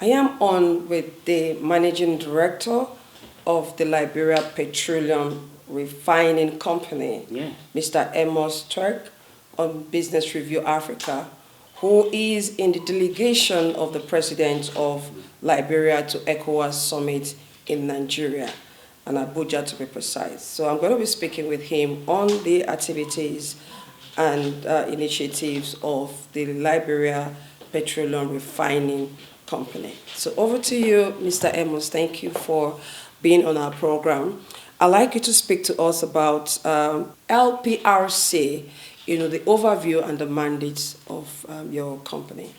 I am on with the Managing Director of the Liberia Petroleum Refining Company, Mr. AMOS TWEH, on Business Review Africa, who is in the delegation of the President of Liberia to ECOWAS Summit in Nigeria, and Abuja to be precise. So I'm going to be speaking with him on the activities and initiatives of the Liberia Petroleum Refining Company. So over to you, Mr. Amos. Thank you for being on our program. I'd like you to speak to us about LPRC, the overview and the mandates of your company.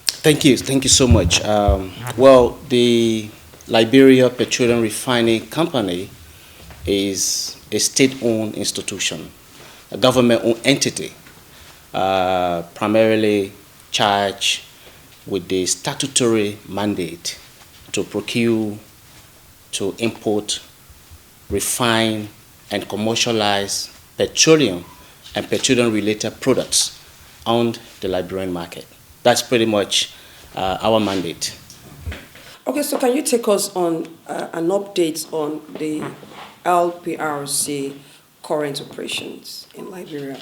Thank you so much. Well, the Liberia Petroleum Refining Company is a state-owned institution, a government-owned entity, primarily charged with the statutory mandate to procure, to import, refine, and commercialize petroleum and petroleum-related products on the Liberian market. That's pretty much our mandate. Okay, so can you take us on an update on the LPRC current operations in Liberia?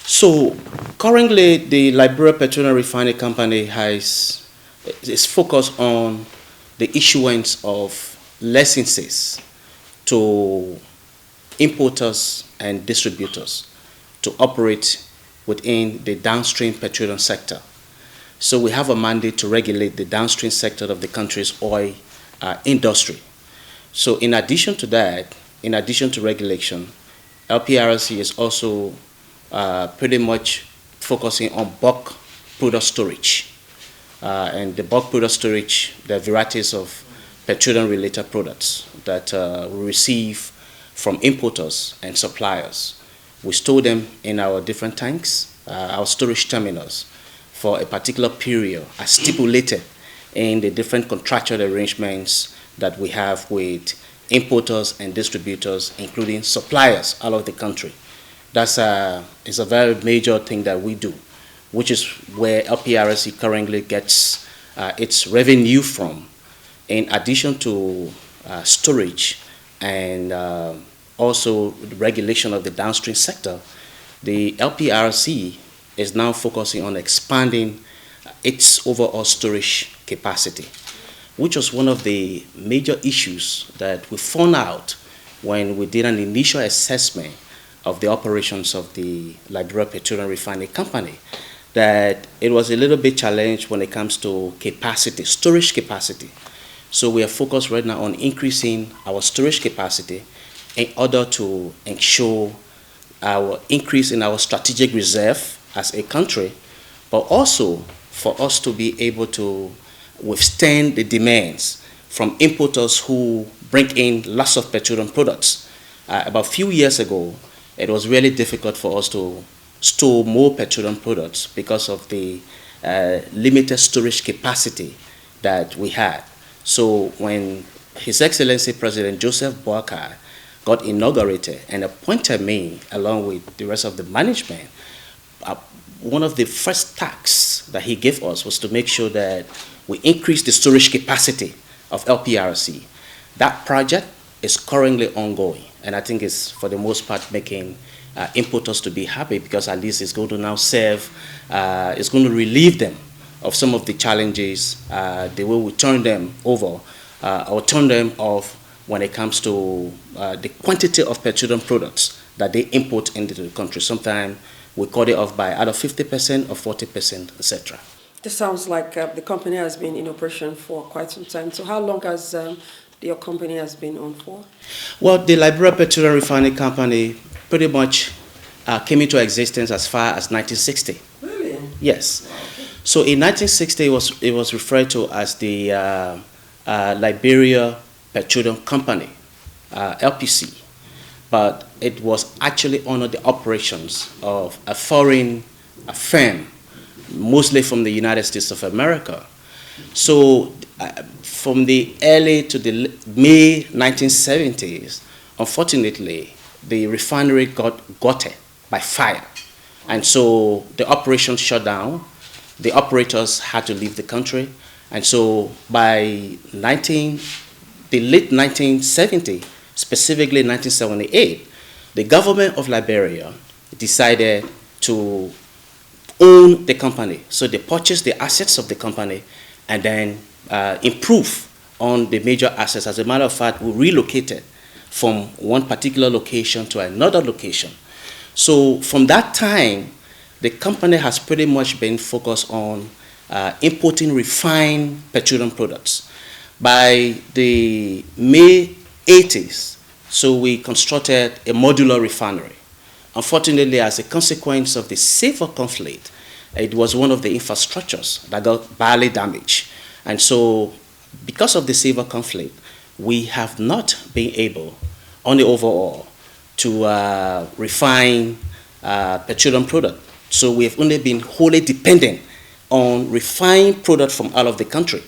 So currently, the Liberia Petroleum Refining Company is focused on the issuance of licenses to importers and distributors to operate within the downstream petroleum sector. So we have a mandate to regulate the downstream sector of the country's oil industry. So in addition to that, in addition to regulation, LPRC is also pretty much focusing on bulk product storage. And the bulk product storage, there are varieties of petroleum-related products that we receive from importers and suppliers. We store them in our different tanks, our storage terminals, for a particular period as stipulated in the different contractual arrangements that we have with importers and distributors, including suppliers all over the country. That's is a very major thing that we do, which is where LPRC currently gets its revenue from, in addition to storage and also the regulation of the downstream sector. The LPRC is now focusing on expanding its overall storage capacity, which was one of the major issues that we found out when we did an initial assessment of the operations of the Liberia Petroleum Refining Company, that it was a little bit challenged when it comes to capacity, storage capacity. So we are focused right now on increasing our storage capacity in order to ensure our increase in our strategic reserve as a country, but also for us to be able to withstand the demands from importers who bring in lots of petroleum products. About a few years ago, it was really difficult for us to store more petroleum products because of the limited storage capacity that we had. So when His Excellency President Joseph Boakai got inaugurated and appointed me along with the rest of the management, one of the first tasks that he gave us was to make sure that we increase the storage capacity of LPRC. That project is currently ongoing, and I think it's for the most part making importers to be happy, because at least it's going to now serve, it's going to relieve them of some of the challenges, the way we turn them over or turn them off when it comes to the quantity of petroleum products that they import into the country. Sometimes we cut it off by either 50% or 40%, etc. This sounds like the company has been in operation for quite some time. So how long has your company has been on for? Well, the Liberia Petroleum Refining Company pretty much came into existence as far as 1960. Really? Yes. So in 1960, it was referred to as the Liberia Petroleum Company, LPC. But it was actually under the operations of a foreign firm, mostly from the United States of America. So from the early to the May 1970s, unfortunately, the refinery got gutted by fire. And so the operation shut down. The operators had to leave the country, And so by the late 1970, specifically 1978, the government of Liberia decided to own the company. So they purchased the assets of the company and then improve on the major assets. As a matter of fact, we relocated from one particular location to another location. So from that time, the company has pretty much been focused on importing refined petroleum products. By the May 80s, so we constructed a modular refinery. Unfortunately, as a consequence of the civil conflict, it was one of the infrastructures that got badly damaged. And so because of the civil conflict, we have not been able, on the overall, to refine petroleum product. So we have only been wholly dependent on refined product from out of the country.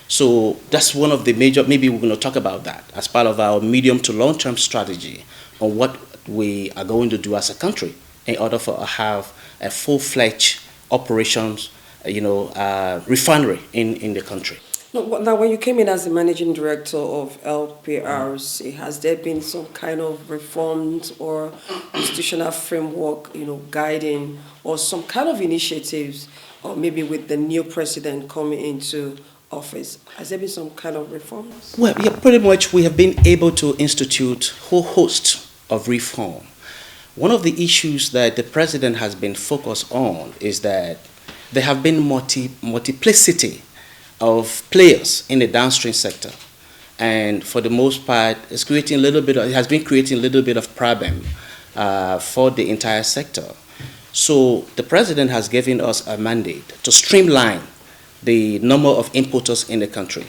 So that's one of the major, maybe we're going to talk about that as part of our medium to long-term strategy on what we are going to do as a country in order for us to have a full-fledged operations, refinery in the country. Now, when you came in as the managing director of LPRC, has there been some kind of reforms or institutional framework, guiding, or some kind of initiatives, or maybe with the new president coming into office? Has there been some kind of reforms? Well, yeah, pretty much we have been able to institute a whole host of reform. One of the issues that the president has been focused on is that there have been multiplicity of players in the downstream sector, and for the most part, it has been creating a little bit of problem for the entire sector. So the president has given us a mandate to streamline the number of importers in the country.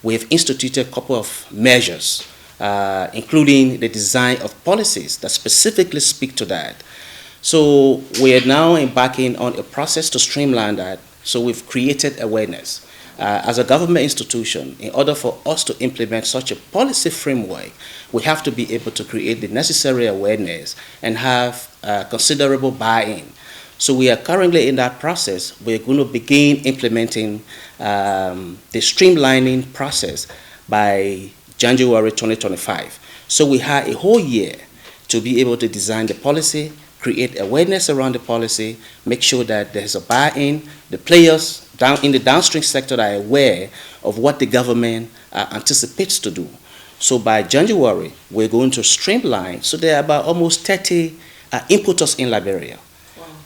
We have instituted a couple of measures, including the design of policies that specifically speak to that. So we are now embarking on a process to streamline that. So we've created awareness. As a government institution, in order for us to implement such a policy framework, we have to be able to create the necessary awareness and have considerable buy-in. So we are currently in that process. We're going to begin implementing the streamlining process by January 2025. So we have a whole year to be able to design the policy, create awareness around the policy, make sure that there's a buy-in, the players down in the downstream sector are aware of what the government anticipates to do. So by January, we're going to streamline. So there are about almost 30 importers in Liberia,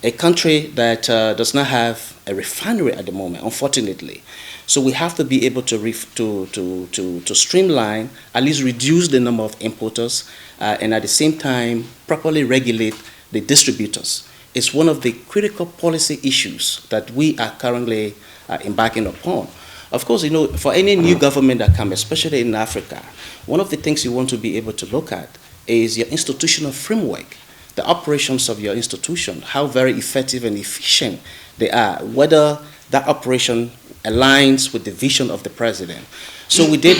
a country that does not have a refinery at the moment, unfortunately. So we have to be able to streamline, at least reduce the number of importers, and at the same time properly regulate the distributors. It's one of the critical policy issues that we are currently embarking upon. Of course, for any new government that comes, especially in Africa, one of the things you want to be able to look at is your institutional framework, the operations of your institution, how very effective and efficient they are, whether that operation aligns with the vision of the president. So we did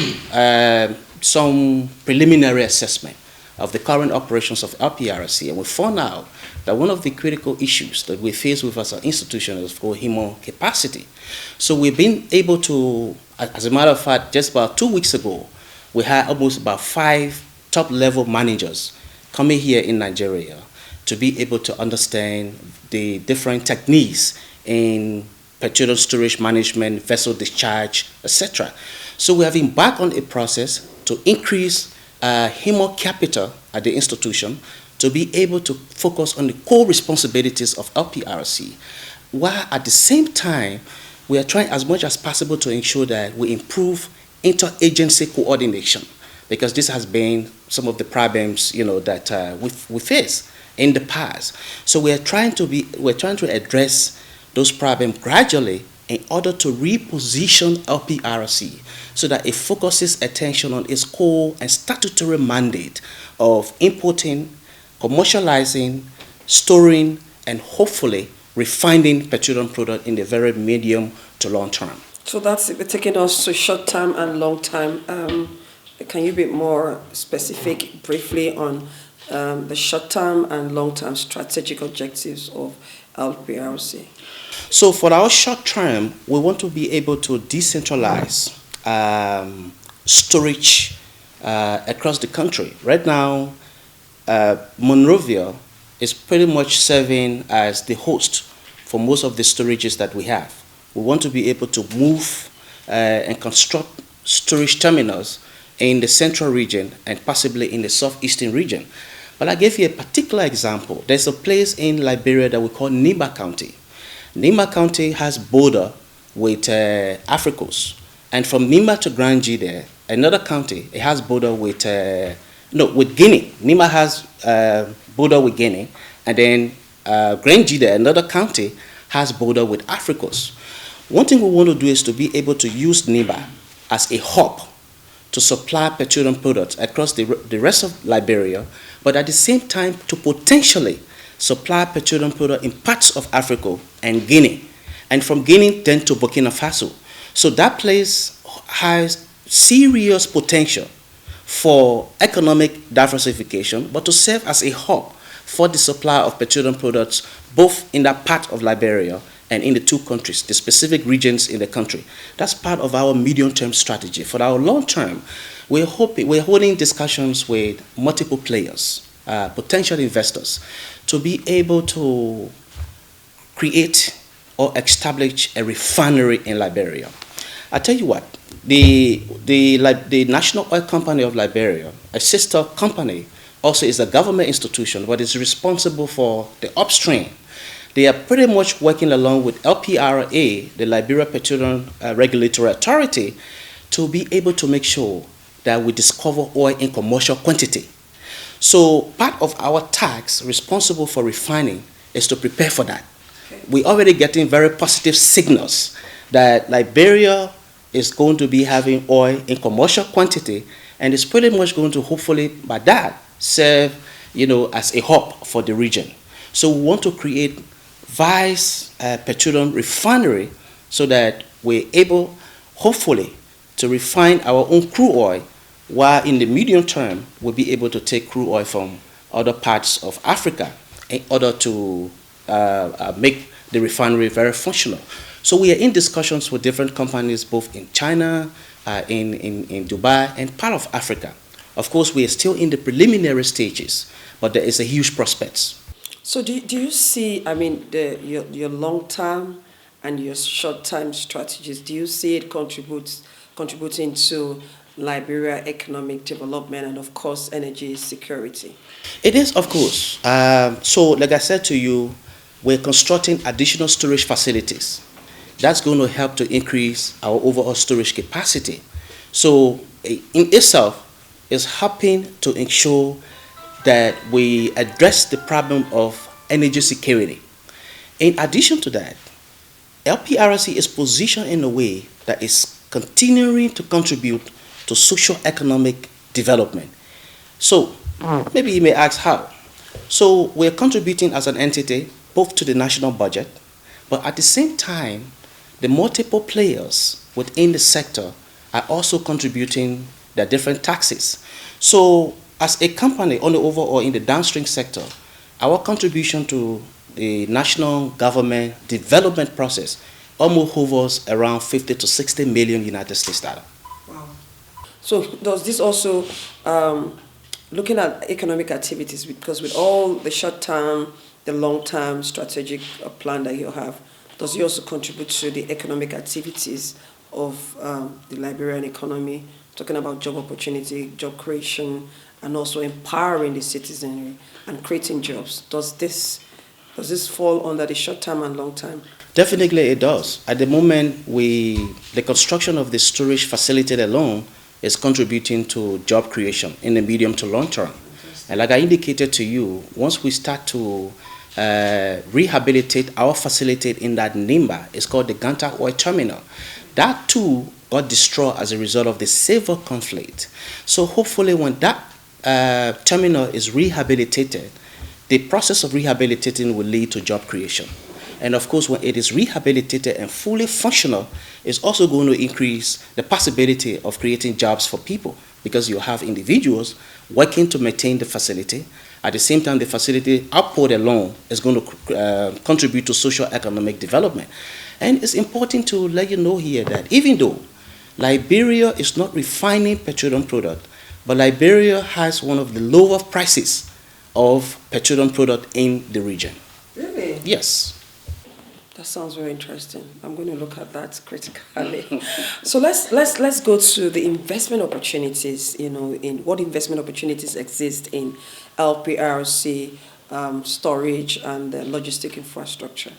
some preliminary assessment of the current operations of LPRC, and we found out that one of the critical issues that we face with as an institution is called human capacity. So we've been able to, as a matter of fact, just about 2 weeks ago, we had almost about 5 top-level managers coming here in Nigeria to be able to understand the different techniques in petroleum storage management, vessel discharge, etc. So we have embarked on a process to increase human capital at the institution to be able to focus on the core responsibilities of LPRC, while at the same time, we are trying as much as possible to ensure that we improve interagency coordination, because this has been some of the problems that we face in the past. So we're trying to address those problems gradually in order to reposition LPRC so that it focuses attention on its core and statutory mandate of importing, commercializing, storing, and hopefully refining petroleum product in the very medium to long term. So that's taking us to short term and long term. Can you be more specific briefly on the short term and long term strategic objectives of LPRC? So for our short term, we want to be able to decentralize storage across the country. Right now, Monrovia is pretty much serving as the host for most of the storages that we have. We want to be able to move and construct storage terminals in the central region and possibly in the southeastern region. But I gave you a particular example. There's a place in Liberia that we call Nimba County. Nimba County has border with Africos. And from Nimba to Granji there, another county, it has border with, with Guinea. Nimba has border with Guinea. And then Granji there, another county, has border with Africos. One thing we want to do is to be able to use Nimba as a hub to supply petroleum products across the rest of Liberia, but at the same time to potentially supply petroleum products in parts of Africa and Guinea, and from Guinea then to Burkina Faso. So that place has serious potential for economic diversification, but to serve as a hub for the supply of petroleum products both in that part of Liberia and in the two countries, the specific regions in the country. That's part of our medium-term strategy. For our long-term, we're holding discussions with multiple players, potential investors, to be able to create or establish a refinery in Liberia. I tell you what, the National Oil Company of Liberia, a sister company, also is a government institution, but is responsible for the upstream. They are pretty much working along with LPRC, the Liberia Petroleum Regulatory Authority, to be able to make sure that we discover oil in commercial quantity. So part of our task responsible for refining is to prepare for that. We're already getting very positive signals that Liberia is going to be having oil in commercial quantity, and it's pretty much going to hopefully by that serve as a hub for the region. So we want to create Vice Petroleum Refinery so that we're able, hopefully, to refine our own crude oil, while in the medium term, we'll be able to take crude oil from other parts of Africa in order to make the refinery very functional. So we are in discussions with different companies, both in China, in Dubai, and part of Africa. Of course, we are still in the preliminary stages, but there is a huge prospects. So do you see, your long-term and your short-term strategies, do you see it contributing to Liberia economic development and, of course, energy security? It is, of course. So like I said to you, we're constructing additional storage facilities. That's going to help to increase our overall storage capacity. So in itself, is helping to ensure that we address the problem of energy security. In addition to that, LPRC is positioned in a way that is continuing to contribute to socio-economic development. So maybe you may ask how. So we're contributing as an entity both to the national budget, but at the same time, the multiple players within the sector are also contributing their different taxes. So as a company on the overall in the downstream sector, our contribution to the national government development process almost hovers around 50 to 60 million United States dollar. Wow. So does this also, looking at economic activities, because with all the short-term, the long-term strategic plan that you have, does it also contribute to the economic activities of the Liberian economy, talking about job opportunity, job creation, and also empowering the citizenry and creating jobs? Does this fall under the short-term and long-term? Definitely it does. At the moment, the construction of the storage facility alone is contributing to job creation in the medium to long term. And like I indicated to you, once we start to rehabilitate our facility in that Nimba, it's called the Ganta Oil Terminal. That too got destroyed as a result of the civil conflict. So hopefully when that terminal is rehabilitated, the process of rehabilitating will lead to job creation. And of course, when it is rehabilitated and fully functional, it's also going to increase the possibility of creating jobs for people, because you have individuals working to maintain the facility, At the same time, the facility output alone is going to contribute to social economic development. And it's important to let you know here that even though Liberia is not refining petroleum product, but Liberia has one of the lower prices of petroleum product in the region. Really? Yes. That sounds very interesting. I'm going to look at that critically. So let's go to the investment opportunities. In what investment opportunities exist in LPRC, storage, and logistic infrastructure.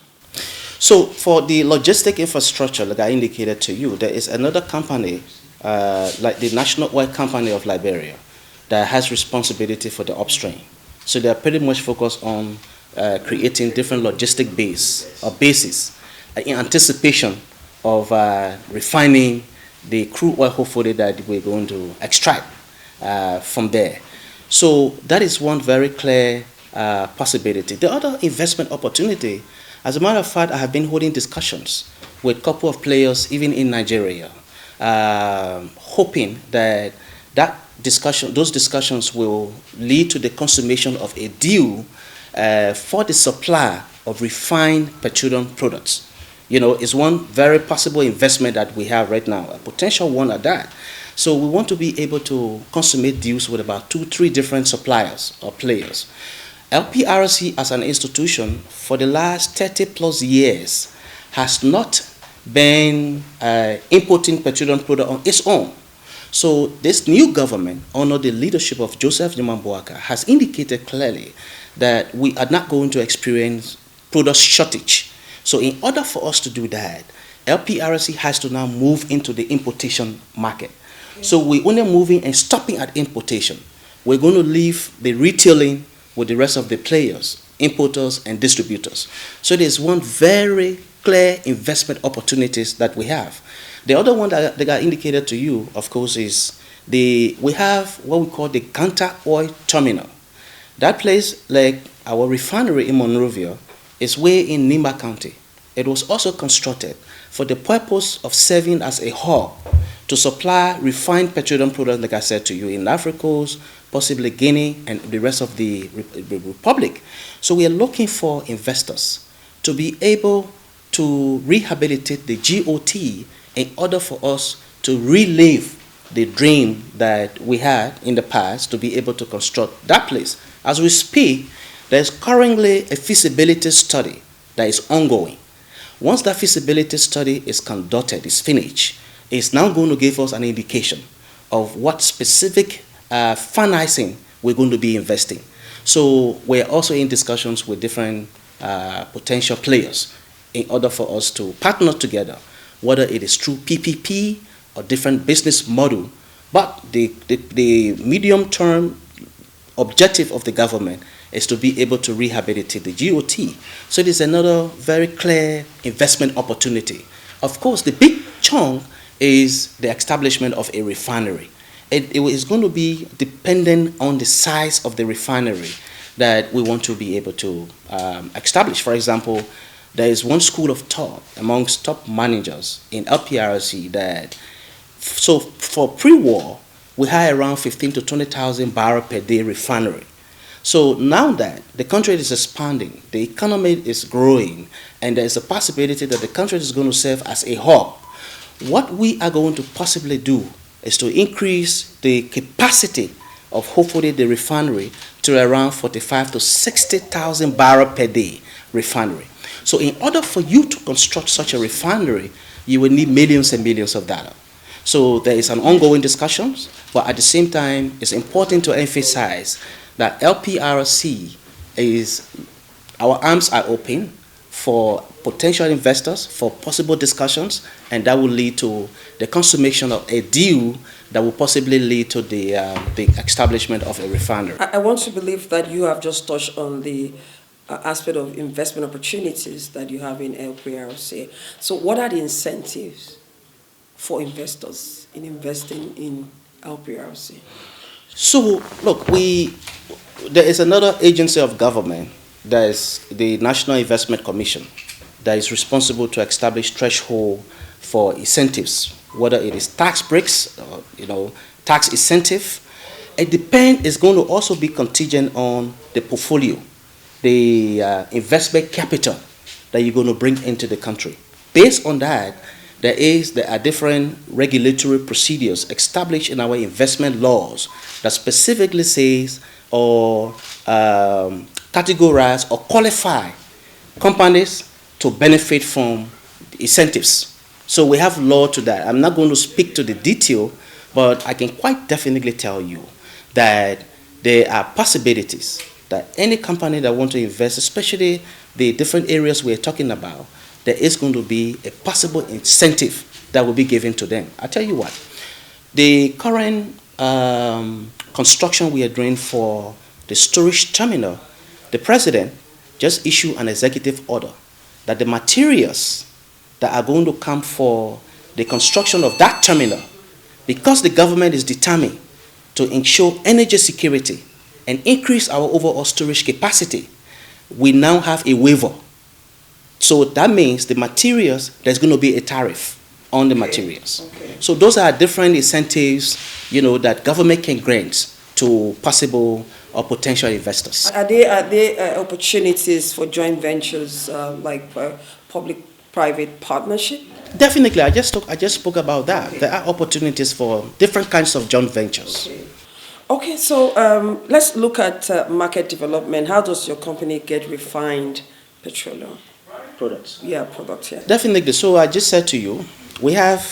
So for the logistic infrastructure, like I indicated to you, there is another company, like the National Oil Company of Liberia, that has responsibility for the upstream. So they are pretty much focused on creating different logistic bases in anticipation of refining the crude oil, hopefully, that we're going to extract from there. So that is one very clear possibility. The other investment opportunity, as a matter of fact, I have been holding discussions with a couple of players, even in Nigeria, hoping that those discussions will lead to the consummation of a deal for the supply of refined petroleum products. It's one very possible investment that we have right now, a potential one at that. So we want to be able to consummate deals with about 2-3 different suppliers or players. LPRC as an institution for the last 30 plus years has not been importing petroleum product on its own. So this new government, under the leadership of Joseph Nyamambuaka, has indicated clearly that we are not going to experience product shortage. So in order for us to do that, LPRC has to now move into the importation market. So we're only moving and stopping at importation. We're going to leave the retailing with the rest of the players, importers and distributors. So there's one very clear investment opportunities that we have. The other one that I indicated to you, of course, is we have what we call the Ganta Oil Terminal. That place, like our refinery in Monrovia, is way in Nimba County. It was also constructed for the purpose of serving as a hub to supply refined petroleum products, like I said to you, in Africa, possibly Guinea, and the rest of the Republic. So we are looking for investors to be able to rehabilitate the GOT in order for us to relive the dream that we had in the past to be able to construct that place. As we speak, there's currently a feasibility study that is ongoing. Once that feasibility study is conducted, is finished, it's now going to give us an indication of what specific financing we're going to be investing. So we're also in discussions with different potential players in order for us to partner together, whether it is through PPP or different business model. But the medium-term objective of the government is to be able to rehabilitate the GOT. So there's another very clear investment opportunity. Of course, the big chunk is the establishment of a refinery. It is going to be dependent on the size of the refinery that we want to be able to establish. For example, there is one school of thought amongst top managers in LPRC that, so for pre-war, we had around 15 to 20,000 barrels per day refinery. So now that the country is expanding, the economy is growing, and there is a possibility that the country is going to serve as a hub, what we are going to possibly do is to increase the capacity of hopefully the refinery to around 45 to 60,000 barrels per day refinery. So in order for you to construct such a refinery, you will need millions and millions of dollars. So there is an ongoing discussion, but at the same time, it's important to emphasize that LPRC our arms are open for potential investors, for possible discussions, and that will lead to the consummation of a deal that will possibly lead to the establishment of a refinery. I want to believe that you have just touched on the aspect of investment opportunities that you have in LPRC. So what are the incentives for investors in investing in LPRC? So, look, there is another agency of government, that is the National Investment Commission, that is responsible to establish threshold for incentives, whether it is tax breaks, tax incentive, It depends, it's going to also be contingent on the portfolio, the investment capital that you're going to bring into the country. Based on that, there are different regulatory procedures established in our investment laws that specifically says or categorize or qualify companies to benefit from incentives. So we have law to that. I'm not going to speak to the detail, but I can quite definitely tell you that there are possibilities that any company that wants to invest, especially the different areas we're talking about, there is going to be a possible incentive that will be given to them. I'll tell you what, the current construction we are doing for the storage terminal, the president just issued an executive order that the materials that are going to come for the construction of that terminal, because the government is determined to ensure energy security and increase our overall storage capacity, we now have a waiver. So that means the materials, there's going to be a tariff on the materials. Okay. So those are different incentives, that government can grant to possible or potential investors. Are there opportunities for joint ventures like public-private partnership? Definitely, I just spoke about that. Okay. There are opportunities for different kinds of joint ventures. Okay, so let's look at market development. How does your company get refined petroleum products? Yeah, products. Yeah. Definitely. So I just said to you, we have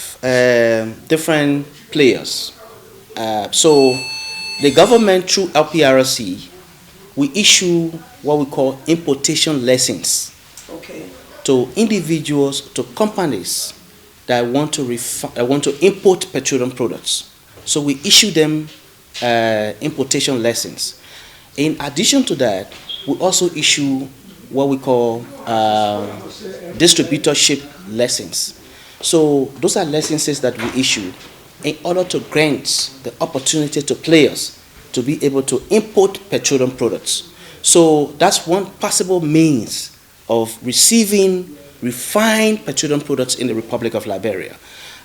different players. So the government through LPRC, we issue what we call importation license. Okay. To individuals, to companies that want to import petroleum products. So we issue them importation license. In addition to that, we also issue what we call distributorship license. So those are licenses that we issue in order to grant the opportunity to players to be able to import petroleum products. So that's one possible means of receiving refined petroleum products in the Republic of Liberia.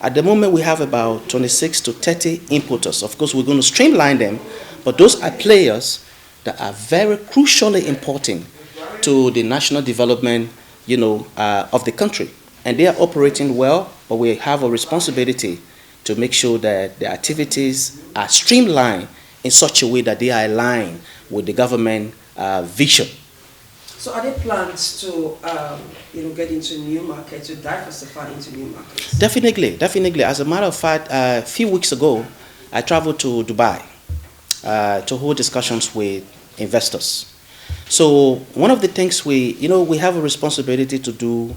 At the moment, we have about 26 to 30 importers. Of course, we're going to streamline them, but those are players that are very crucially important to the national development, of the country. And they are operating well, but we have a responsibility to make sure that the activities are streamlined in such a way that they are aligned with the government vision. So are there plans to get into new markets, to diversify into new markets? Definitely. As a matter of fact, a few weeks ago, I traveled to Dubai to hold discussions with investors. So one of the things we have a responsibility to do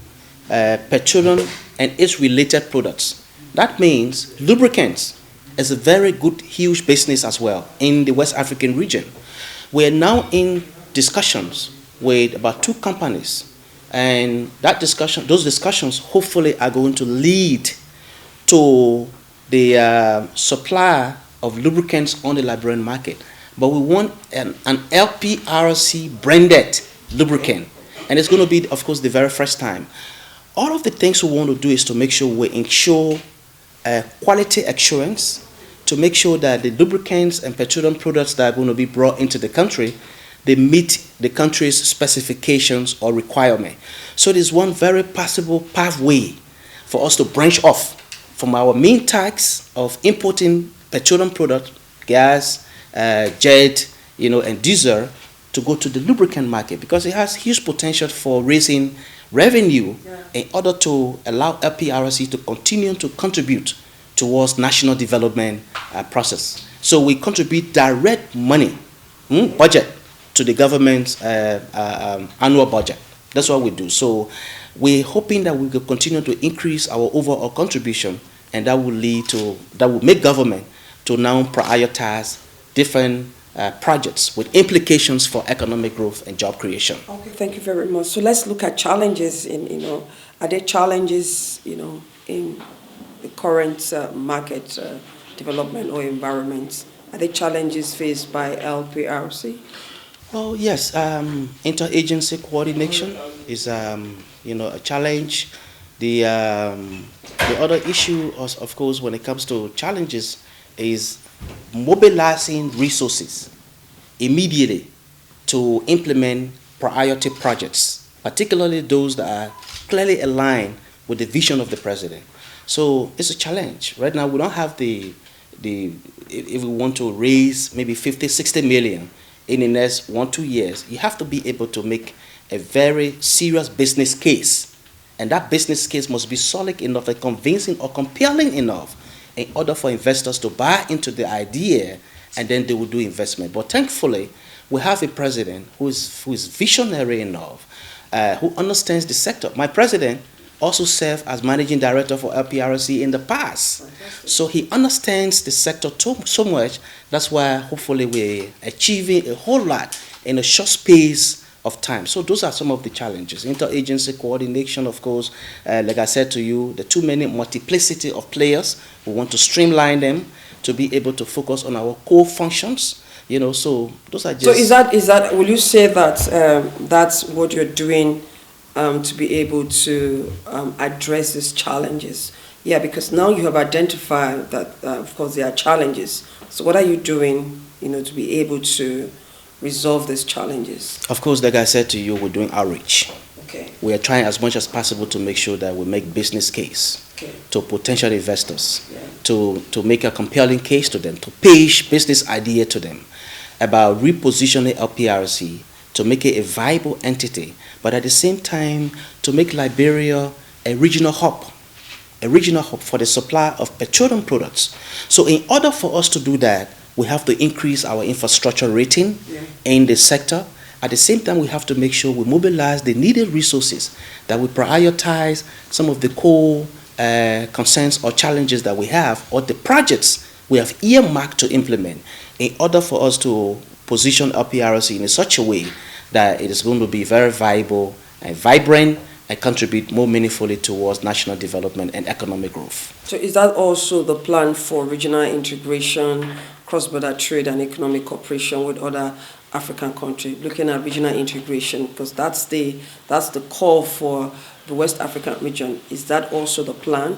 petroleum and its related products. That means lubricants is a very good, huge business as well in the West African region. We are now in discussions with about 2 companies, and those discussions hopefully are going to lead to the supply of lubricants on the Liberian market. But we want an LPRC branded lubricant, and it's going to be, of course, the very first time. All of the things we want to do is to make sure we ensure quality assurance, to make sure that the lubricants and petroleum products that are going to be brought into the country, they meet the country's specifications or requirement. So there's one very possible pathway for us to branch off from our main tax of importing petroleum products, gas, jet, and diesel, to go to the lubricant market, because it has huge potential for raising revenue in order to allow LPRC to continue to contribute towards national development process. So we contribute direct money, budget, to the government's annual budget. That's what we do. So we're hoping that we will continue to increase our overall contribution, and that will make government to now prioritize different projects with implications for economic growth and job creation. Okay, thank you very much. So let's look at challenges are there challenges, in the current market development or environment? Are there challenges faced by LPRC? Well, yes, interagency coordination is, a challenge. The other issue, of course, when it comes to challenges, is mobilizing resources immediately to implement priority projects, particularly those that are clearly aligned with the vision of the president. So it's a challenge. Right now, we don't have if we want to raise maybe 50, 60 million in the next 1-2 years, you have to be able to make a very serious business case. And that business case must be solid enough and convincing or compelling enough in order for investors to buy into the idea, and then they will do investment. But thankfully, we have a president who is visionary enough, who understands the sector. My president also served as managing director for LPRC in the past. So he understands the sector so much. That's why hopefully we're achieving a whole lot in a short space of time. So those are some of the challenges. Interagency coordination, of course, like I said to you, the too many multiplicity of players. We want to streamline them to be able to focus on our core functions. So those are just... So is that will you say that that's what you're doing to be able to address these challenges? Yeah, because now you have identified that, of course, there are challenges. So what are you doing, to be able to resolve these challenges? Of course, like I said to you, we're doing outreach. Okay. We are trying as much as possible to make sure that we make business case to potential investors, to make a compelling case to them, to pitch business idea to them about repositioning LPRC to make it a viable entity, but at the same time to make Liberia a regional hub for the supply of petroleum products. So in order for us to do that, we have to increase our infrastructure rating in the sector. At the same time, we have to make sure we mobilize the needed resources, that we prioritize some of the core concerns or challenges that we have, or the projects we have earmarked to implement, in order for us to position LPRC in such a way that it is going to be very viable and vibrant and contribute more meaningfully towards national development and economic growth. So is that also the plan for regional integration, cross-border trade and economic cooperation with other African countries, looking at regional integration, because that's the call for the West African region? Is that also the plan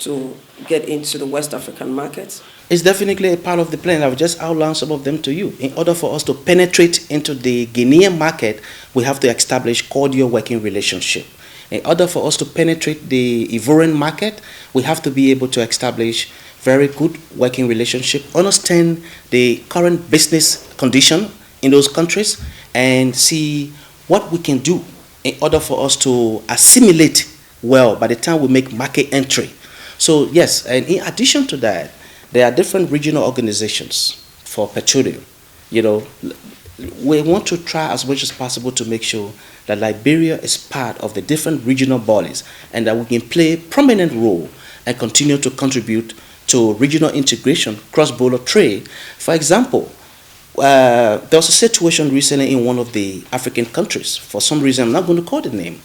to get into the West African markets? It's definitely a part of the plan. I've just outlined some of them to you. In order for us to penetrate into the Guinean market, we have to establish cordial working relationship. In order for us to penetrate the Ivorian market, we have to be able to establish very good working relationship, understand the current business condition in those countries, and see what we can do in order for us to assimilate well by the time we make market entry. So yes, and in addition to that, there are different regional organizations for petroleum. We want to try as much as possible to make sure that Liberia is part of the different regional bodies, and that we can play a prominent role and continue to contribute to regional integration, cross-border trade. For example, there was a situation recently in one of the African countries. For some reason, I'm not going to call the name.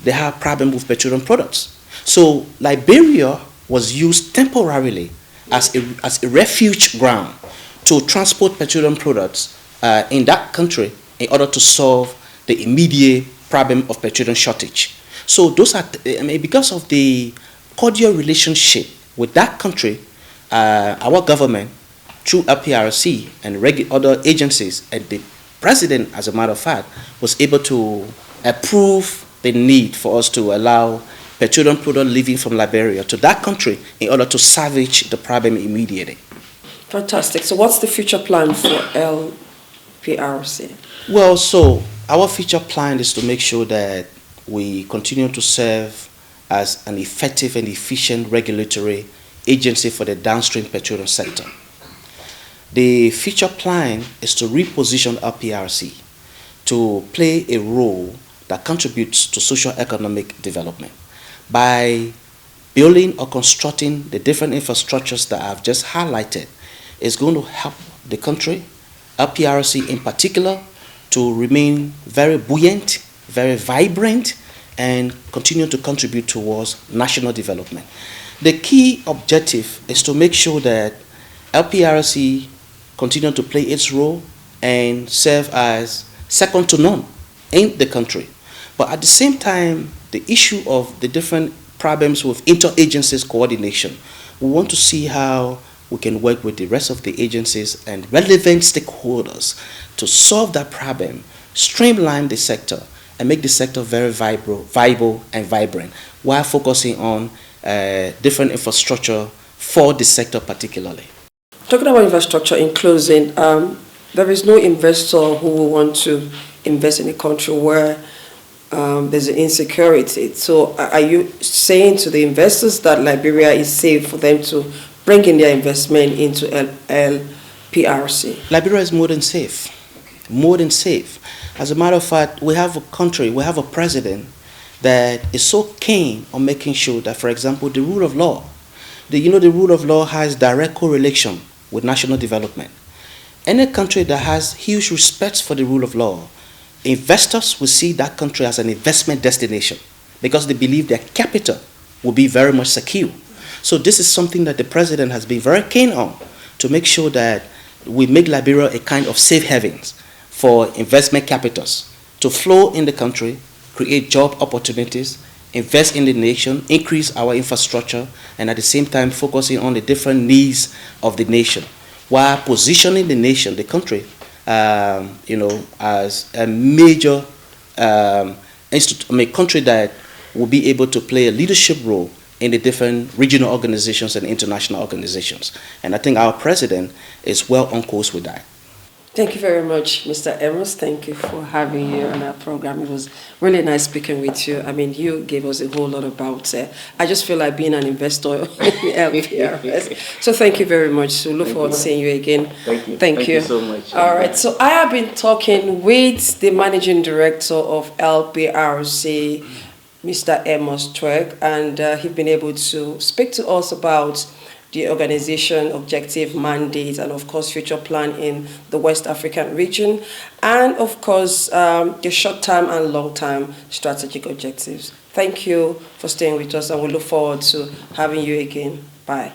They have a problem with petroleum products. So Liberia was used temporarily as a refuge ground to transport petroleum products in that country in order to solve the immediate problem of petroleum shortage. So those are, because of the cordial relationship with that country, our government, through LPRC and other agencies, and the president, as a matter of fact, was able to approve the need for us to allow petroleum product leaving from Liberia to that country in order to salvage the problem immediately. Fantastic. So what's the future plan for LPRC? Well, so our future plan is to make sure that we continue to serve as an effective and efficient regulatory agency for the downstream petroleum sector. The future plan is to reposition LPRC to play a role that contributes to socio-economic development by building or constructing the different infrastructures that I've just highlighted. Is going to help the country, LPRC in particular, to remain very buoyant, very vibrant, and continue to contribute towards national development. The key objective is to make sure that LPRC continue to play its role and serve as second to none in the country. But at the same time, the issue of the different problems with interagencies coordination. We want to see how we can work with the rest of the agencies and relevant stakeholders to solve that problem, streamline the sector, and make the sector very viable and vibrant, while focusing on different infrastructure for the sector particularly. Talking about infrastructure in closing, there is no investor who will want to invest in a country where there's an insecurity. So are you saying to the investors that Liberia is safe for them to bring in their investment into LPRC? Liberia is more than safe. More than safe. As a matter of fact, we have a country, we have a president that is so keen on making sure that, for example, the rule of law, the rule of law has direct correlation with national development. Any country that has huge respect for the rule of law, investors will see that country as an investment destination because they believe their capital will be very much secure. So this is something that the president has been very keen on, to make sure that we make Liberia a kind of safe havens for investment capitals to flow in the country, create job opportunities, invest in the nation, increase our infrastructure, and at the same time focusing on the different needs of the nation, while positioning the nation, the country, as a major country that will be able to play a leadership role in the different regional organizations and international organizations. And I think our president is well on course with that. Thank you very much, Mr. AMOS. Thank you for having you on our program. It was really nice speaking with you. I mean, you gave us a whole lot about I just feel like being an investor in LPRS. So thank you very much. So look forward to seeing you again. Thank you. Thank you so much. All right. So I have been talking with the managing director of LPRC, Mr. AMOS TWEH, and he's been able to speak to us about the organization, objective, mandate, and of course future plan in the West African region, and of course the short-term and long-term strategic objectives. Thank you for staying with us, and we look forward to having you again. Bye.